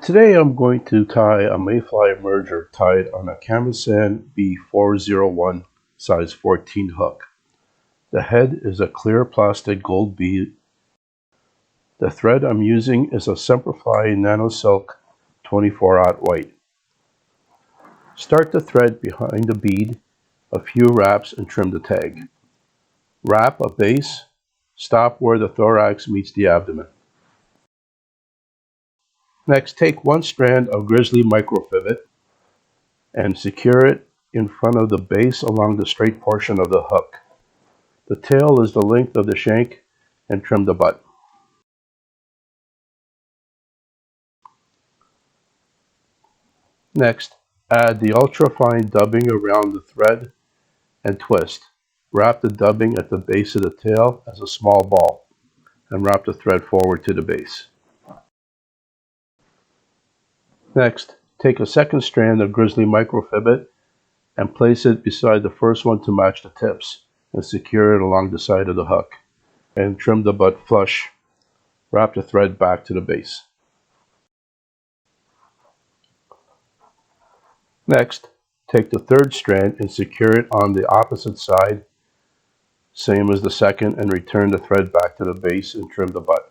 Today I'm going to tie a Mayfly Emerger tied on a Camasan B401 size 14 hook. The head is a clear plastic gold bead. The thread I'm using is a Semperfli Nano Silk 24/aught white. Start the thread behind the bead, a few wraps, and trim the tag. Wrap a base, stop where the thorax meets the abdomen. Next, take one strand of grizzly microfibet and secure it in front of the base along the straight portion of the hook. The tail is the length of the shank, and trim the butt. Next, add the ultra-fine dubbing around the thread and twist. Wrap the dubbing at the base of the tail as a small ball and wrap the thread forward to the base. Next, take a second strand of grizzly microfibet and place it beside the first one to match the tips and secure it along the side of the hook and trim the butt flush. Wrap the thread back to the base. Next, take the third strand and secure it on the opposite side, same as the second, and return the thread back to the base and trim the butt.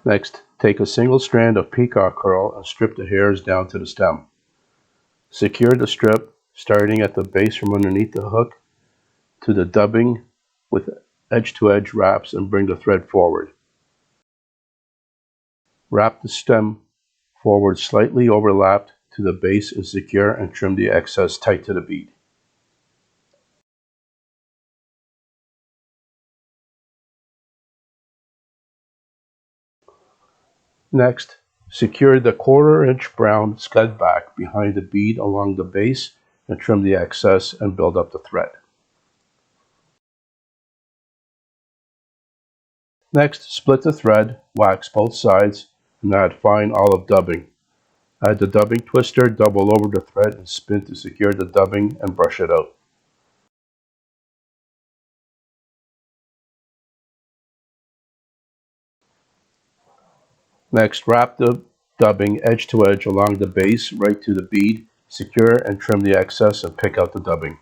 Next, take a single strand of peacock curl and strip the hairs down to the stem. Secure the strip starting at the base from underneath the hook to the dubbing with edge-to-edge wraps and bring the thread forward. Wrap the stem forward slightly overlapped to the base and secure and trim the excess tight to the bead. Next, secure the 1/4 inch brown scud back behind the bead along the base and trim the excess and build up the thread. Next, split the thread, wax both sides, and add fine olive dubbing. Add the dubbing twister, double over the thread, and spin to secure the dubbing and brush it out. Next, wrap the dubbing edge to edge along the base right to the bead, secure and trim the excess and pick out the dubbing.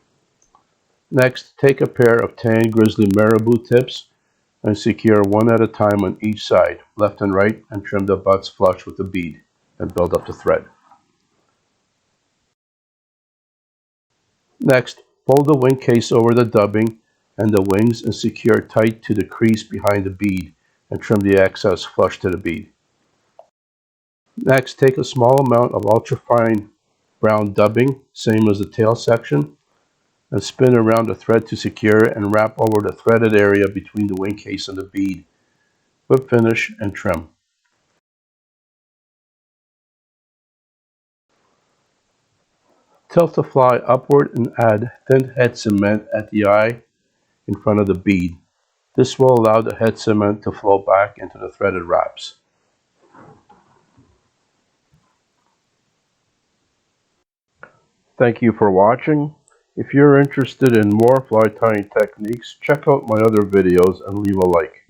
Next, take a pair of tan grizzly marabou tips and secure one at a time on each side, left and right, and trim the butts flush with the bead and build up the thread. Next, fold the wing case over the dubbing and the wings and secure tight to the crease behind the bead and trim the excess flush to the bead. Next, take a small amount of ultrafine brown dubbing, same as the tail section, and spin around the thread to secure it and wrap over the threaded area between the wing case and the bead. Whip finish and trim. Tilt the fly upward and add thin head cement at the eye in front of the bead. This will allow the head cement to flow back into the threaded wraps. Thank you for watching. If you're interested in more fly tying techniques, check out my other videos and leave a like.